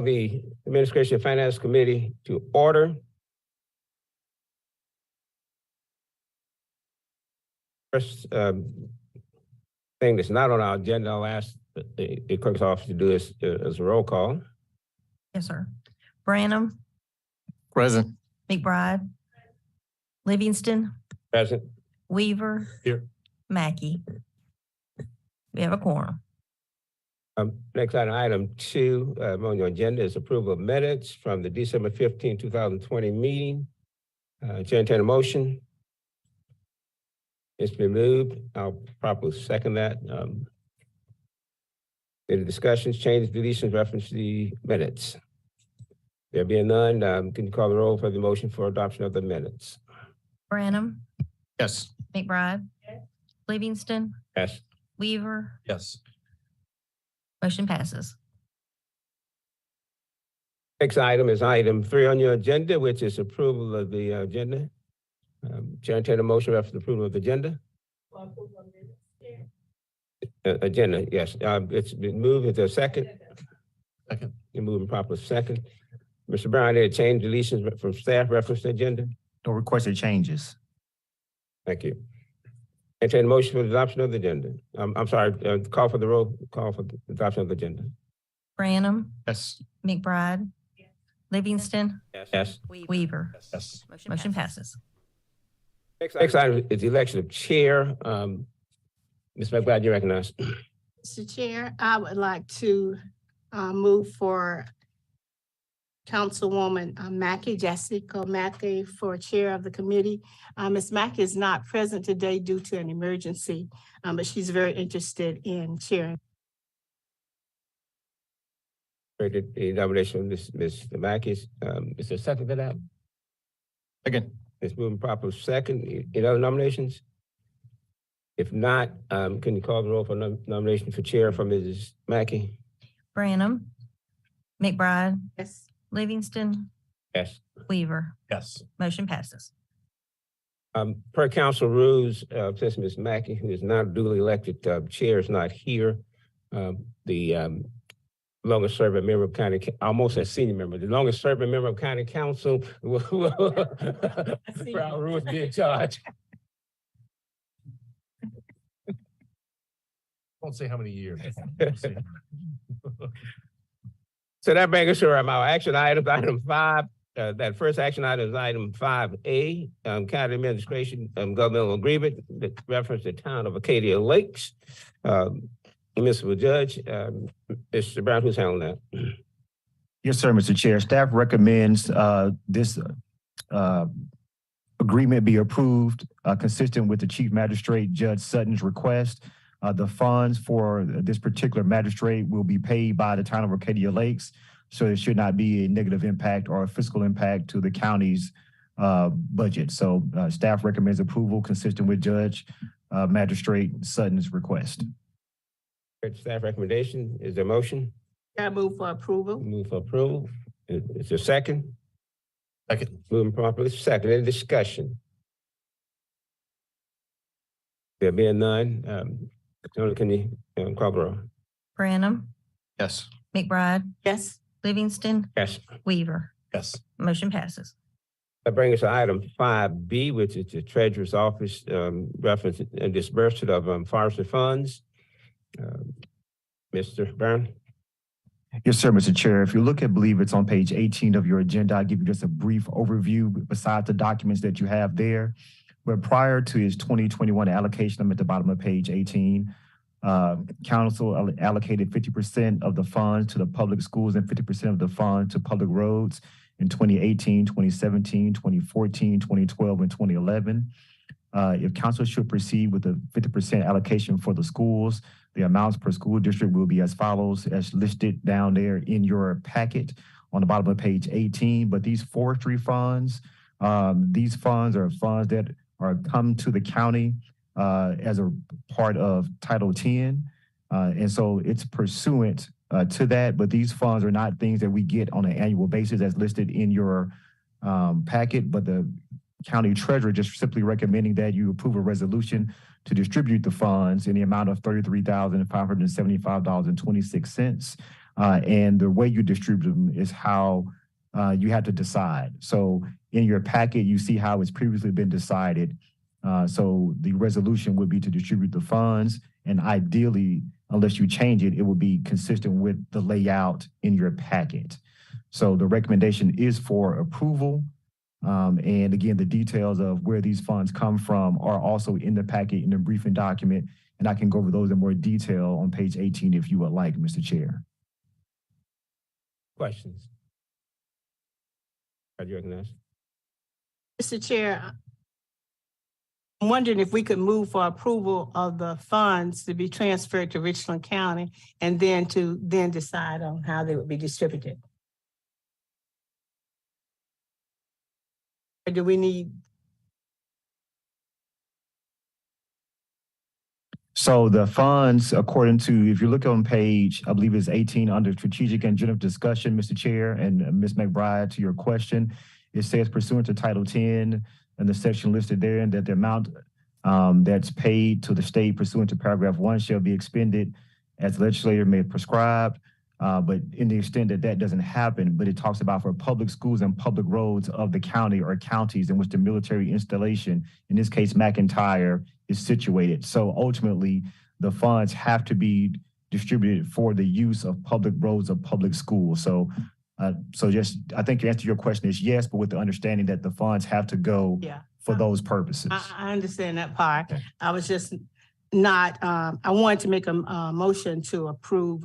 The Administration and Finance Committee to order. First thing that's not on our agenda, I'll ask the clerk's office to do is a roll call. Yes, sir. Branham. Present. McBride. Livingston. Present. Weaver. Here. Mackey. We have a quorum. Next item 2 on your agenda is approval of minutes from the December 15, 2020 meeting. Chair, entertain a motion. It's been moved. I'll properly second that. Any discussions, changes, deletions, reference to the minutes? There being none, can you call the roll for the motion for adoption of the minutes? Branham. Yes. McBride. Yes. Livingston. Yes. Weaver. Yes. Motion passes. Next item is item 3 on your agenda, which is approval of the agenda. Chair, entertain a motion for approval of the agenda. Agenda, yes. It's been moved. Is there a second? Second. You're moving properly second. Mr. Brown, any change deletions from staff reference to agenda? No requested changes. Thank you. Entertain a motion for the adoption of the agenda. I'm sorry, call for the roll, call for the adoption of the agenda. Branham. Yes. McBride. Yes. Livingston. Yes. Weaver. Yes. Motion passes. Next item is the election of chair. Ms. McBride, you recognize. Mr. Chair, I would like to move for Councilwoman Mackey, Jessica Mackey, for chair of the committee. Ms. Mackey is not present today due to an emergency, but she's very interested in chairing. The nomination of Ms. Mackey. Is there a second to that? Second. It's moving properly second. Any other nominations? If not, can you call the roll for nomination for chair for Mrs. Mackey? Branham. McBride. Yes. Livingston. Yes. Weaver. Yes. Motion passes. Per council rules, since Ms. Mackey, who is not duly elected chair, is not here, the longest serving member of county, almost a senior member, the longest serving member of county council will our rules be in charge. Won't say how many years. So that brings us to our action items. Item 5, that first action item is item 5A, county administration governmental agreement that reference the town of Acadia Lakes. Mr. Judge, Mr. Brown, who's handling that? Yes, sir, Mr. Chair. Staff recommends this agreement be approved consistent with the Chief Magistrate Judge Sutton's request. The funds for this particular magistrate will be paid by the town of Acadia Lakes, so it should not be a negative impact or a fiscal impact to the county's budget. So staff recommends approval consistent with Judge Magistrate Sutton's request. Staff recommendation, is there a motion? I move for approval. Move for approval. Is there a second? Second. Moving properly second. Any discussion? There being none, can you call the roll? Branham. Yes. McBride. Yes. Livingston. Yes. Weaver. Yes. Motion passes. That brings us to item 5B, which is the Treasurer's Office reference and disbursement of forestry funds. Mr. Brown? Yes, sir, Mr. Chair. If you look at, I believe it's on page 18 of your agenda, I'll give you just a brief overview besides the documents that you have there. But prior to his 2021 allocation, I'm at the bottom of page 18, council allocated 50% of the funds to the public schools and 50% of the funds to public roads in 2018, 2017, 2014, 2012, and 2011. If council should proceed with the 50% allocation for the schools, the amounts per school district will be as follows, as listed down there in your packet on the bottom of page 18. But these forestry funds, these funds are funds that are come to the county as a part of Title 10. And so it's pursuant to that, but these funds are not things that we get on an annual basis as listed in your packet, but the county treasurer just simply recommending that you approve a resolution to distribute the funds in the amount of $33,575.26. And the way you distribute them is how you have to decide. So in your packet, you see how it's previously been decided. So the resolution would be to distribute the funds, and ideally, unless you change it, it will be consistent with the layout in your packet. So the recommendation is for approval. And again, the details of where these funds come from are also in the packet in the briefing document, and I can go over those in more detail on page 18 if you would like, Mr. Chair. Questions? Are you recognized? Mr. Chair, I'm wondering if we could move for approval of the funds to be transferred to Richland County and then decide on how they would be distributed. Or do we need? So the funds, according to, if you look on page, I believe it's 18 under strategic and general discussion, Mr. Chair, and Ms. McBride, to your question, it says pursuant to Title 10 and the section listed there, and that the amount that's paid to the state pursuant to paragraph 1 shall be expended as the legislator may prescribe. But in the extent that that doesn't happen, but it talks about for public schools and public roads of the county or counties in which the military installation, in this case McIntyre, is situated. So ultimately, the funds have to be distributed for the use of public roads of public schools. So just, I think your answer to your question is yes, but with the understanding that the funds have to go for those purposes. I understand that part. Okay. I was just not, I wanted to make a motion to approve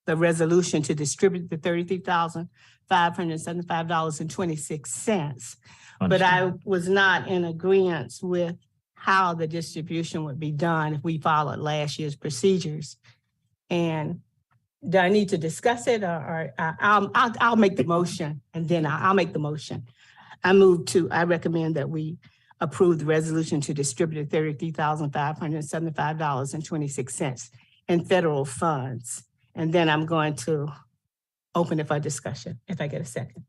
the resolution to distribute the $33,575.26. But I was not in agreement with how the distribution would be done if we followed last year's procedures. And do I need to discuss it, or I'll make the motion, and then I'll make the motion. I recommend that we approve the resolution to distribute $33,575.26 in federal funds. And then I'm going to open it for discussion if I get a second.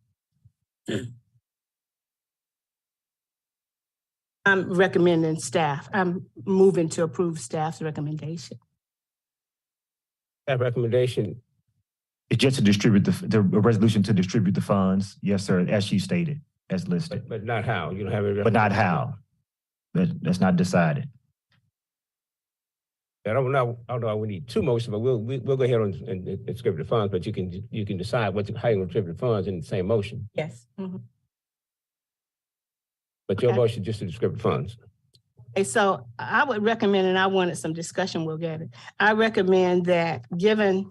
I'm recommending staff. I'm moving to approve staff's recommendation. That recommendation, It's just to distribute the resolution to distribute the funds. Yes, sir, as you stated, as listed. but not how. You don't have a. But not how. That's not decided. I don't know we need two motions, but we'll go ahead and distribute the funds, but you can decide how you're going to distribute the funds in the same motion. Yes. Mm-hmm. But your Okay. motion just to distribute the funds. Okay, so I would recommend, and I wanted some discussion, we'll get it. I recommend that, given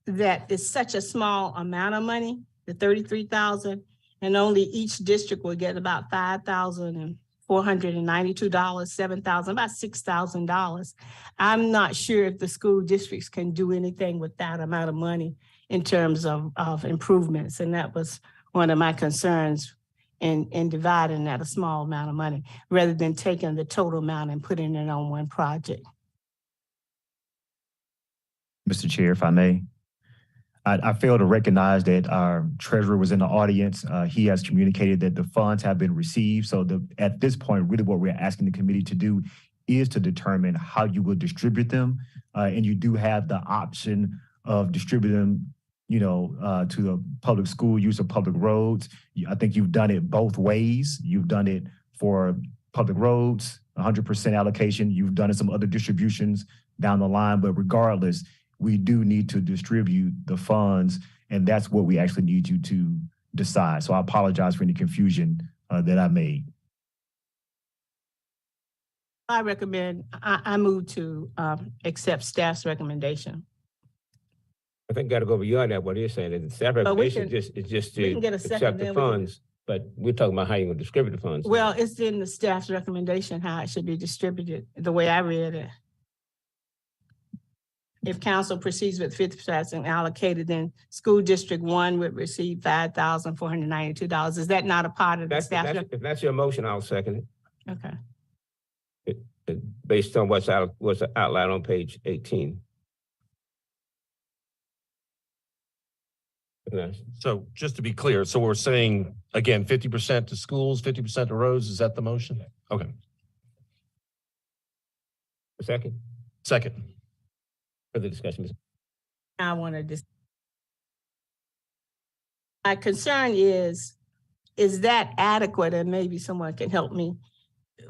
that it's such a small amount of money, the 33,000, and only each district will get about $5,492, 7,000, about $6,000. I'm not sure if the school districts can do anything with that amount of money in terms of improvements. And that was one of my concerns in dividing that a small amount of money, rather than taking the total amount and putting it on one project. Mr. Chair, if I may. I fail to recognize that our treasurer was in the audience. He has communicated that the funds have been received. So at this point, really what we're asking the committee to do is to determine how you will distribute them. And you do have the option of distributing them, to the public school use of public roads. I think you've done it both ways. You've done it for public roads, 100% allocation. You've done it some other distributions down the line, but regardless, we do need to distribute the funds, and that's what we actually need you to decide. So I apologize for any confusion that I made. I recommend, I move to accept staff's recommendation. I think got to go beyond that. What you're saying is the staff But we recommendation is just we to can get a second, accept the then we can- funds, but we're talking about how you're going to distribute the funds. Well, it's in the staff's recommendation how it should be distributed, the way I read it. If council proceeds with 50% allocated, then school district 1 would receive $5,492. Is that not a part of the staff? If that's your motion, I'll second it. Okay. Based on what's outlined on page 18. Yes. So just to be clear, so we're saying, again, 50% to schools, 50% to roads, is that the motion? Okay. A second, Second. further discussion. I want to my concern is that adequate, and maybe someone can help me,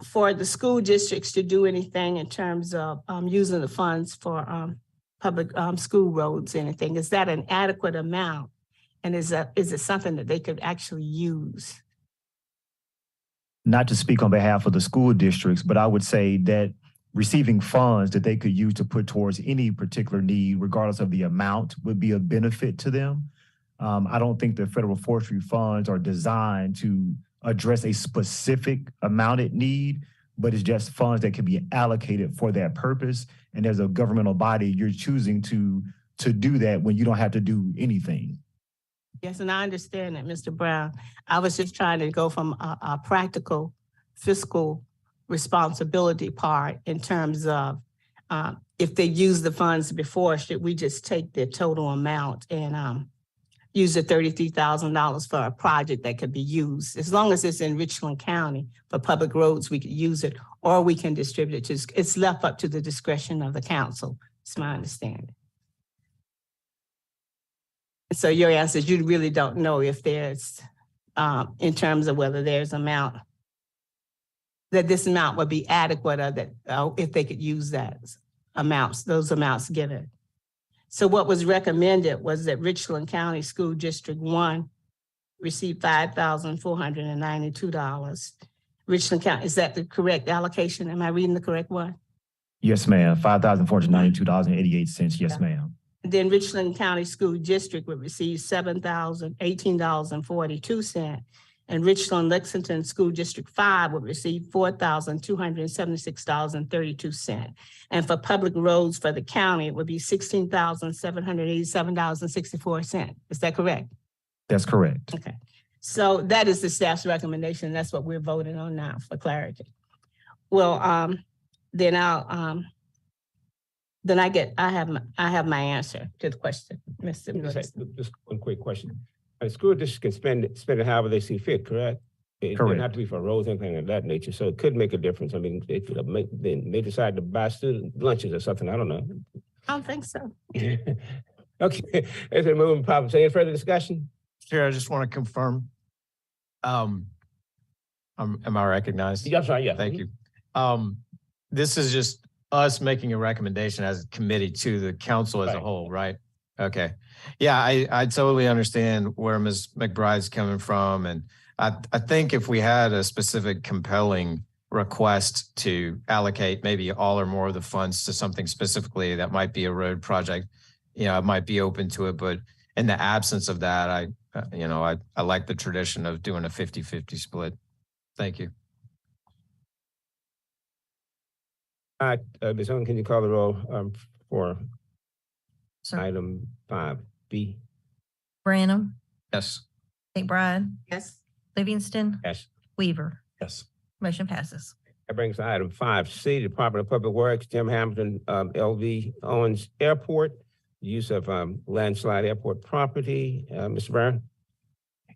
for the school districts to do anything in terms of using the funds for public school roads, anything? Is that an adequate amount? And is it something that they could actually use? Not to speak on behalf of the school districts, but I would say that receiving funds that they could use to put towards any particular need, regardless of the amount, would be a benefit to them. I don't think the federal forestry funds are designed to address a specific amounted need, but it's just funds that can be allocated for that purpose. And as a governmental body, you're choosing to do that when you don't have to do anything. Yes, and I understand that, Mr. Brown. I was just trying to go from a practical fiscal responsibility part in terms of if they use the funds before, should we just take the total amount and use the $33,000 for a project that could be used? As long as it's in Richland County for public roads, we could use it, or we can distribute it to, it's left up to the discretion of the council. It's my understanding. So your answer is you really don't know if there's, in terms of whether there's amount, that this amount would be adequate, or that if they could use those amounts given. So what was recommended was that Richland County School District 1 received $5,492. Richland County, is that the correct allocation? Am I reading the correct one? Yes, ma'am. $5,492.88. Yes, ma'am. Then Richland County School District would receive $7,018.42. And Richland Lexington School District 5 would receive $4,276.32. And for public roads for the county, it would be $16,787.64. Is that correct? That's correct. Okay. So that is the staff's recommendation. That's what we're voting on now for clarity. Well, then I have my answer to the question, Mr. Lewis. Just one quick question. The school district can spend it however they see fit, correct? It doesn't have to be for roads, anything of that nature. So it could make a difference. I mean, then they decide to buy student lunches or something. I don't know. I don't think so. Okay, let's move on. Any further discussion? Chair, I just want to confirm. Am I recognized? Yeah, I'm sorry, yeah. Thank you. This is just us making a recommendation as a committee to the council as a whole, right? Okay. Yeah, I totally understand where Ms. McBride's coming from. And I think if we had a specific compelling request to allocate maybe all or more of the funds to something specifically that might be a road project, I might be open to it. But in the absence of that, I like the tradition of doing a 50-50 split. Thank you. All right, Ms. Owen, can you call the roll for Sir. item 5B? Branham, Yes. McBride, Yes. Livingston, Yes. Weaver. Yes. Motion passes. That brings us to item 5C, Department of Public Works, Jim Hamilton, LV Owens Airport, use of landslide airport property. Mr. Brown?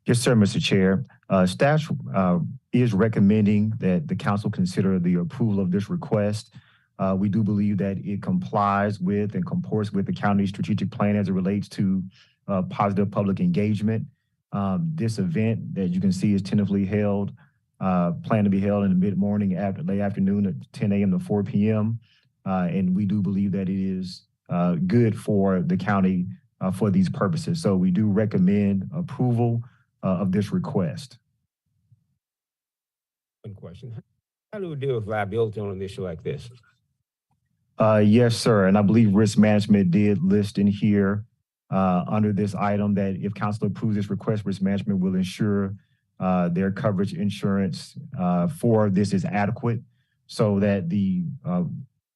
Yes, sir, Mr. Chair. Staff is recommending that the council consider the approval of this request. We do believe that it complies with and comports with the county's strategic plan as it relates to positive public engagement. This event that you can see is tentatively held, planned to be held in the mid-morning, late afternoon at 10 a.m. to 4 p.m. And we do believe that it is good for the county for these purposes. So we do recommend approval of this request. One question. How do we deal with liability on an issue like this? Yes, sir. And I believe risk management did list in here under this item that if council approves this request, risk management will ensure their coverage insurance for this is adequate so that the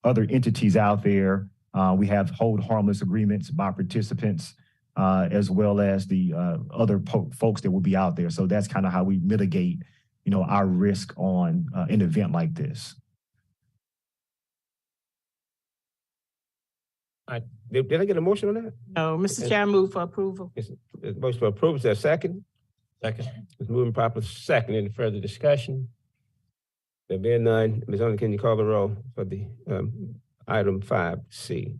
other entities out there, we have hold harmless agreements by participants as well as the other folks that will be out there. So that's kind of how we mitigate, our risk on an event like this. Did I get a motion on that? No, Mr. Chair, I move for approval. Motion for approval, is there a second? Second. It's moving properly second. Any further discussion? There being none, Ms. Owen, can you call the roll for the item 5C?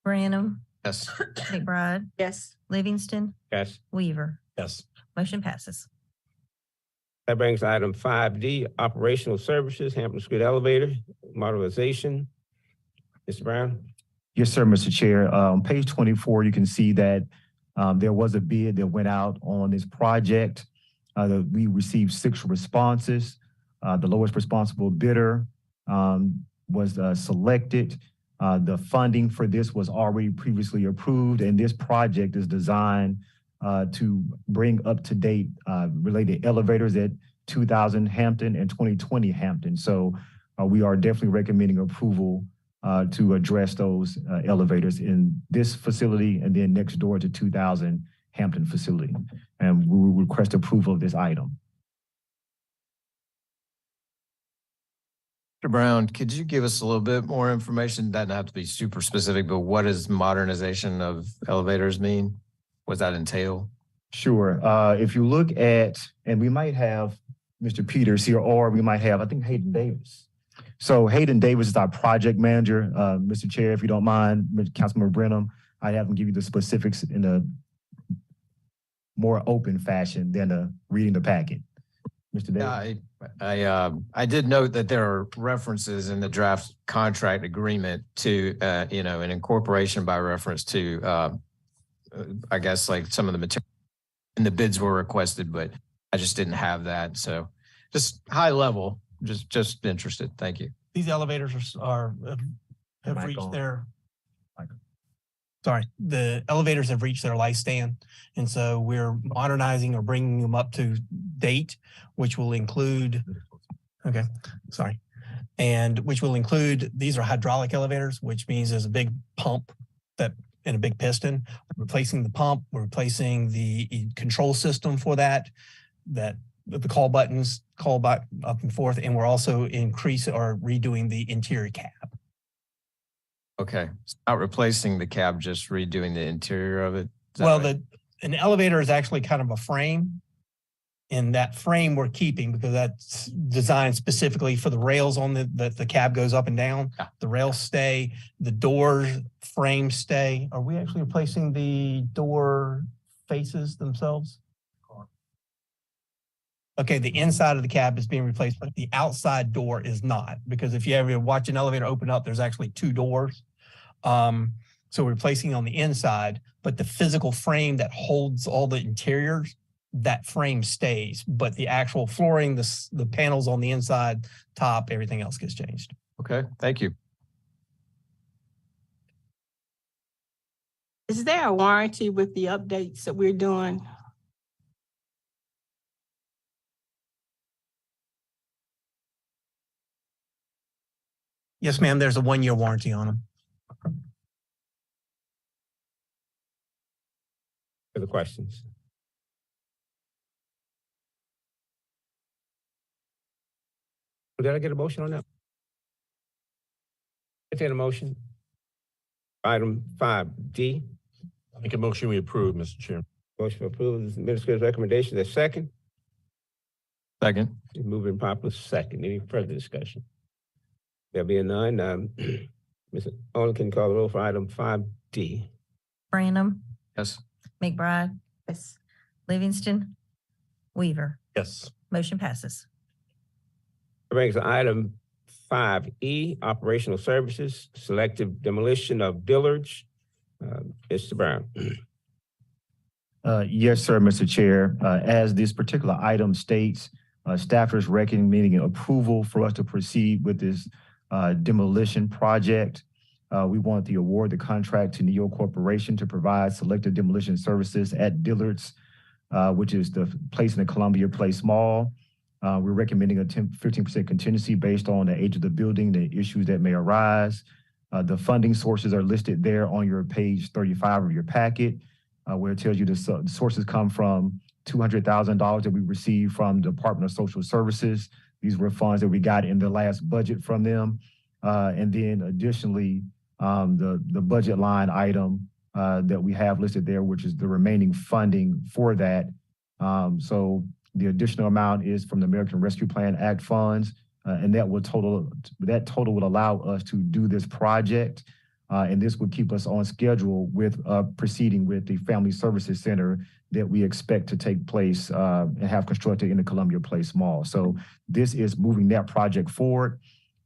Branham, Yes. McBride, Yes. Livingston, Yes. Weaver. Yes. Motion passes. That brings item 5D, operational services, Hampton Street Elevator, modernization. Mr. Brown? Yes, sir, Mr. Chair. On page 24, you can see that there was a bid that went out on this project. We received 6 responses. The lowest responsible bidder was selected. The funding for this was already previously approved, and this project is designed to bring up to date related elevators at 2000 Hampton and 2020 Hampton. So we are definitely recommending approval to address those elevators in this facility and then next door to 2000 Hampton facility. And we will request approval of this item. Mr. Brown, could you give us a little bit more information? Doesn't have to be super specific, but what does modernization of elevators mean? What does that entail? Sure. If you look at, and we might have Mr. Peters here, or we might have, I think, Hayden Davis. So Hayden Davis is our project manager. Mr. Chair, if you don't mind, Councilmember Brenham, I'd have him give you the specifics in a more open fashion than reading the packet. Mr. Davis. Yeah, I did note that there are references in the draft contract agreement to, an incorporation by reference to, I guess, like some of the material and the bids were requested, but I just didn't have that. So just high level, just interested. Thank you. These elevators have Mic reached on. their, Mic. sorry, the elevators have reached their lifespan. And so we're modernizing or bringing them up to date, which will include, okay, sorry. And which will include, these are hydraulic elevators, which means there's a big pump and a big piston. We're replacing the pump, we're replacing the control system for that the call buttons, call back up and forth, and we're also redoing the interior cab. Okay. It's not replacing the cab, just redoing the interior of it. Is that Well, right? an elevator is actually kind of a frame. And that frame we're keeping because that's designed specifically for the rails on the cab goes up and down. Yeah. The rails stay, the door frames stay. Are we actually replacing the door faces themselves? Okay, the inside of the cab is being replaced, but the outside door is not. Because if you ever watch an elevator open up, there's actually 2 doors. So we're replacing on the inside, but the physical frame that holds all the interiors, that frame stays, but the actual flooring, the panels on the inside, top, everything else gets changed. Okay. Thank you. Is there a warranty with the updates that we're doing? Yes, ma'am, there's a 1-year warranty on them. Further questions? Did I get a motion on that? Entertain a motion. Item 5D, I make a motion we approve, Mr. Chair. motion for approval of the administrator's recommendation. That's second. Second. Moving properly second. Any further discussion? There being none, Ms. Owen can call the roll for item 5D. Branham, Yes. McBride, Yes. Livingston, Weaver. Yes. Motion passes. Brings item 5E, operational services, selective demolition of Dillard's. Mr. Brown. Yes, sir, Mr. Chair. As this particular item states, staff is recommending approval for us to proceed with this demolition project. We want to award the contract to Neo Corporation to provide selective demolition services at Dillard's, which is the place in the Columbia Place Mall. We're recommending a 15% contingency based on the age of the building, the issues that may arise. The funding sources are listed there on your page 35 of your packet, where it tells you the sources come from $200,000 that we received from the Department of Social Services. These were funds that we got in the last budget from them. And then additionally, the budget line item that we have listed there, which is the remaining funding for that. So the additional amount is from the American Rescue Plan Act funds, and that total would allow us to do this project. And this would keep us on schedule with proceeding with the Family Services Center that we expect to take place and have constructed in the Columbia Place Mall. So this is moving that project forward.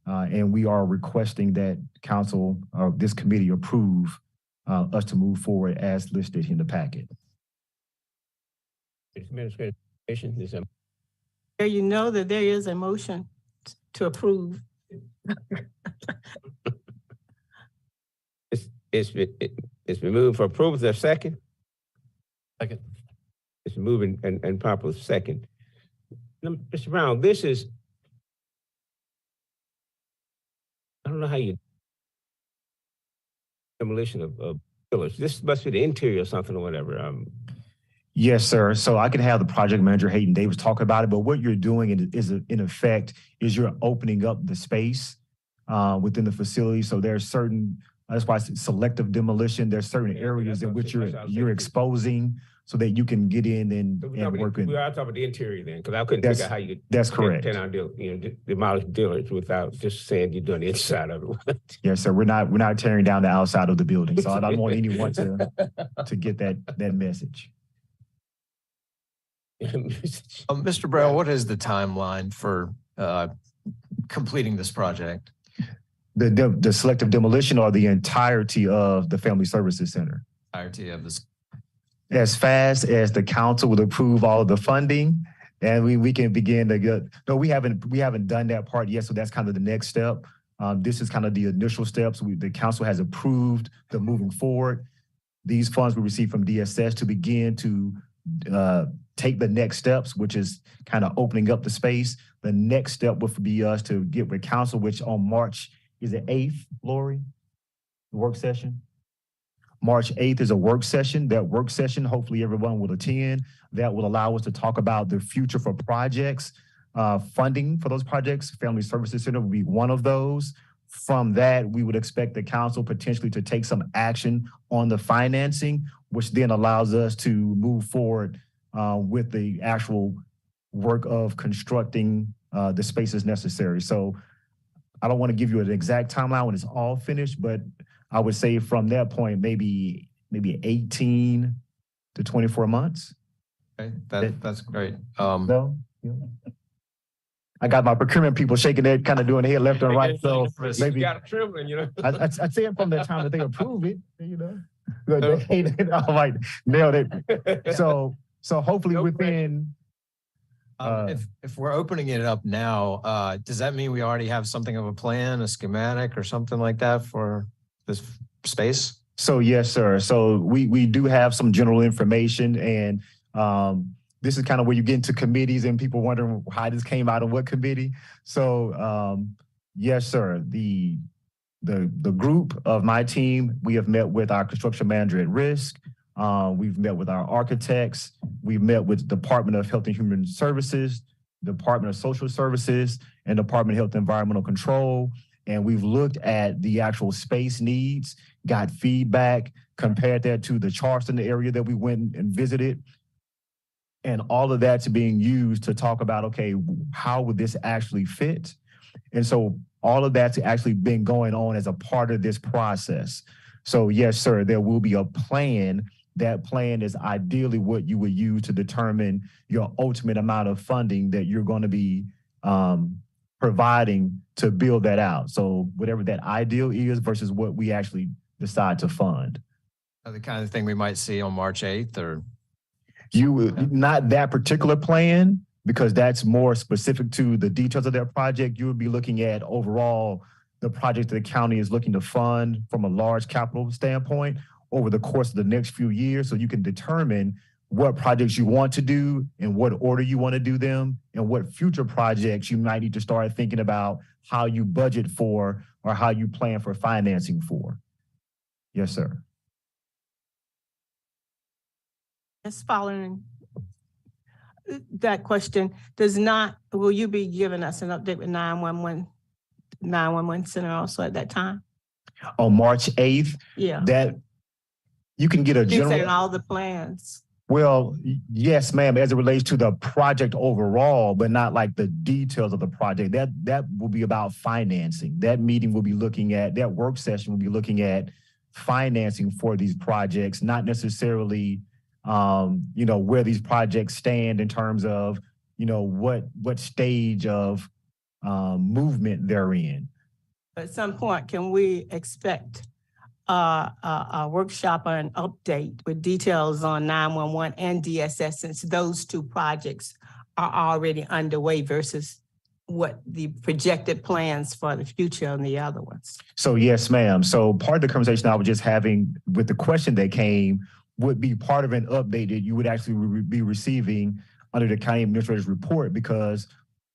And we are requesting that council, this committee approve us to move forward as listed in the packet. Administration, is a There you know that there is a motion to approve. It's been moved for approval. Is there a second? Second. It's moving and properly second. Now, Mr. Brown, this is, I don't know how you demolition of pillars. This must be the interior or something or whatever. Yes, sir. So I can have the project manager, Hayden Davis, talk about it, but what you're doing is in effect, is you're opening up the space within the facility. So there's certain, that's why it's selective demolition. There's certain areas in which you're exposing so that you can get in and work in. We are talking about the interior then, because I couldn't figure out how you. That's correct. Demolish dealers without just saying you're doing the inside of it. Yes, sir. We're not tearing down the outside of the building. So I don't want anyone to get that message. Mr. Brown, what is the timeline for completing this project? The selective demolition or the entirety of the Family Services Center? Entirety of this. As fast as the council would approve all of the funding, and we can begin to get. No, we haven't done that part yet, so that's kind of the next step. This is kind of the initial steps. The council has approved the moving forward. These funds we receive from DSS to begin to take the next steps, which is kind of opening up the space. The next step would be us to get with council, which on March, is it 8th, Lori? The work session? March 8th is a work session. That work session, hopefully everyone will attend. That will allow us to talk about the future for projects, funding for those projects. Family Services Center will be one of those. From that, we would expect the council potentially to take some action on the financing, which then allows us to move forward with the actual work of constructing the spaces necessary. So I don't want to give you an exact timeline when it's all finished, but I would say from that point, maybe 18 to 24 months. Okay, that's great. No? Yeah. I got my procurement people shaking their kind of doing their head left and right. So maybe got a trembling, you know. I'd say it from the time that they approve it, you know. All right, nailed it. So hopefully within. If we're opening it up now, does that mean we already have something of a plan, a schematic or something like that for this space? So yes, sir. So we do have some general information, and this is kind of where you get into committees and people wondering how this came out of what committee. So yes, sir. The group of my team, we have met with our construction manager at risk. We've met with our architects. We've met with Department of Health and Human Services, Department of Social Services, and Department of Health and Environmental Control. And we've looked at the actual space needs, got feedback, compared that to the Charleston area that we went and visited. And all of that's being used to talk about, okay, how would this actually fit? And so all of that's actually been going on as a part of this process. So yes, sir, there will be a plan. That plan is ideally what you would use to determine your ultimate amount of funding that you're going to be providing to build that out. So whatever that ideal is versus what we actually decide to fund. The kind of thing we might see on March 8th or? You would not that particular plan, because that's more specific to the details of that project. You would be looking at overall the project that the county is looking to fund from a large capital standpoint over the course of the next few years. So you can determine what projects you want to do and what order you want to do them and what future projects you might need to start thinking about how you budget for or how you plan for financing for. Yes, sir. Just following that question, will you be giving us an update with 911 center also at that time? On March 8th, Yeah. that you can get a You said general. all the plans. Well, yes, ma'am, as it relates to the project overall, but not like the details of the project. That will be about financing. That meeting will be looking at, that work session will be looking at financing for these projects, not necessarily, where these projects stand in terms of, what stage of movement they're in. At some point, can we expect a workshop or an update with details on 911 and DSS, since those two projects are already underway versus what the projected plans for the future on the other ones? So yes, ma'am. So part of the conversation I was just having with the question that came would be part of an update that you would actually be receiving under the county administrator's report, because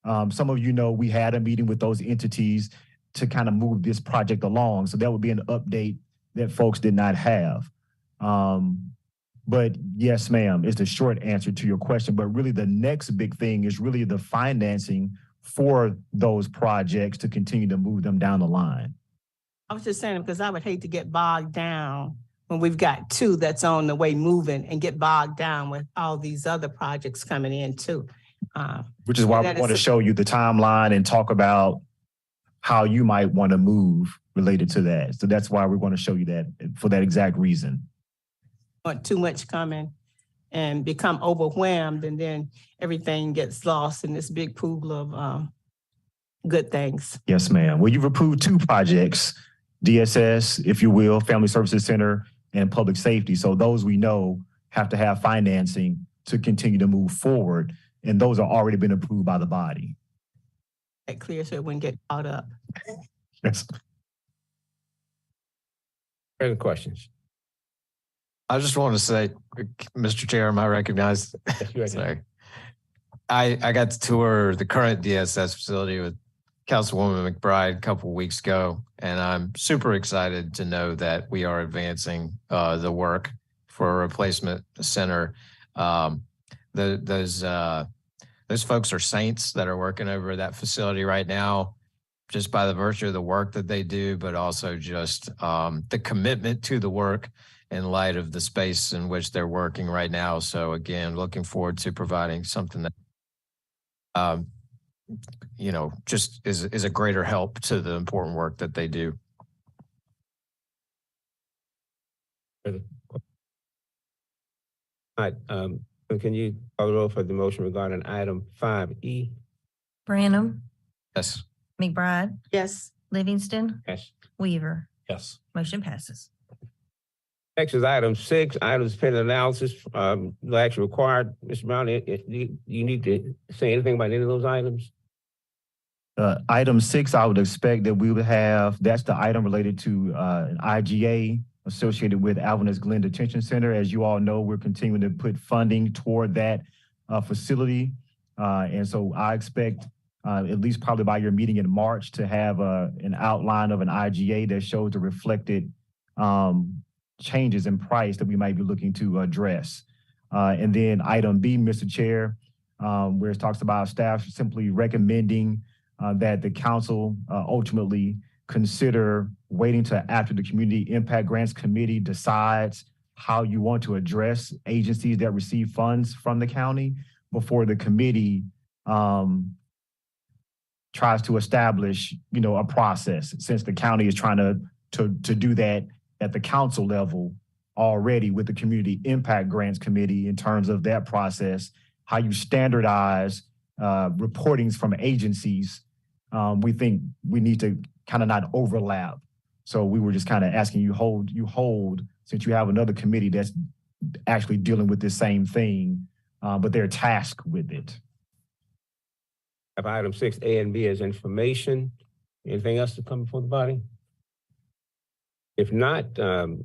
some of we had a meeting with those entities to kind of move this project along. So that would be an update that folks did not have. But yes, ma'am, is the short answer to your question. But really the next big thing is really the financing for those projects to continue to move them down the line. I was just saying, because I would hate to get bogged down when we've got two that's on the way moving and get bogged down with all these other projects coming in too. Which is why we want to show you the timeline and talk about how you might want to move related to that. So that's why we want to show you that for that exact reason. Want too much coming and become overwhelmed, and then everything gets lost in this big pool of good things. Yes, ma'am. Well, you've approved two projects, DSS, if you will, Family Services Center, and Public Safety. So those we know have to have financing to continue to move forward. And those are already been approved by the body. That clear so it wouldn't get caught up. Yes. Further questions? I just want to say, Mr. Chair, am I recognized? Yes, you are. Sorry. I got to tour the current DSS facility with Councilwoman McBride a couple of weeks ago, and I'm super excited to know that we are advancing the work for a replacement center. Those folks are saints that are working over that facility right now, just by the virtue of the work that they do, but also just the commitment to the work in light of the space in which they're working right now. So again, looking forward to providing something that, just is a greater help to the important work that they do. All right, can you call the roll for the motion regarding item 5E? Branham, Yes. McBride, Yes. Livingston, Yes. Weaver. Yes. Motion passes. Next is item 6, items pending analysis, no action required. Mr. Brown, you need to say anything about any of those items? Item 6, I would expect that we would have, that's the item related to an IGA associated with Alvarez Glen Detention Center. As you all know, we're continuing to put funding toward that facility. And so I expect at least probably by your meeting in March to have an outline of an IGA that shows the reflected changes in price that we might be looking to address. And then item B, Mr. Chair, where it talks about staff simply recommending that the council ultimately consider waiting to after the Community Impact Grants Committee decides how you want to address agencies that receive funds from the county before the committee tries to establish, a process, since the county is trying to do that at the council level already with the Community Impact Grants Committee in terms of that process, how you standardize reportings from agencies. We think we need to kind of not overlap. So we were just kind of asking you hold, since you have another committee that's actually dealing with the same thing, but they're tasked with it. Have item 6A and B as information. Anything else to come before the body? If not,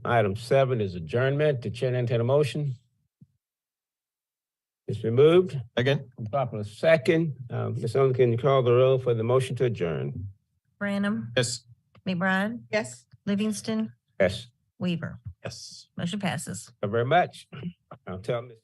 item 7 is adjournment. The chair entertain a motion. It's been moved. Again? Proper second. Ms. Owens, can you call the roll for the motion to adjourn? Branham, Yes. McBride, Yes. Livingston, Yes. Weaver. Yes. Motion passes. Thank you very much. I'll tell Ms.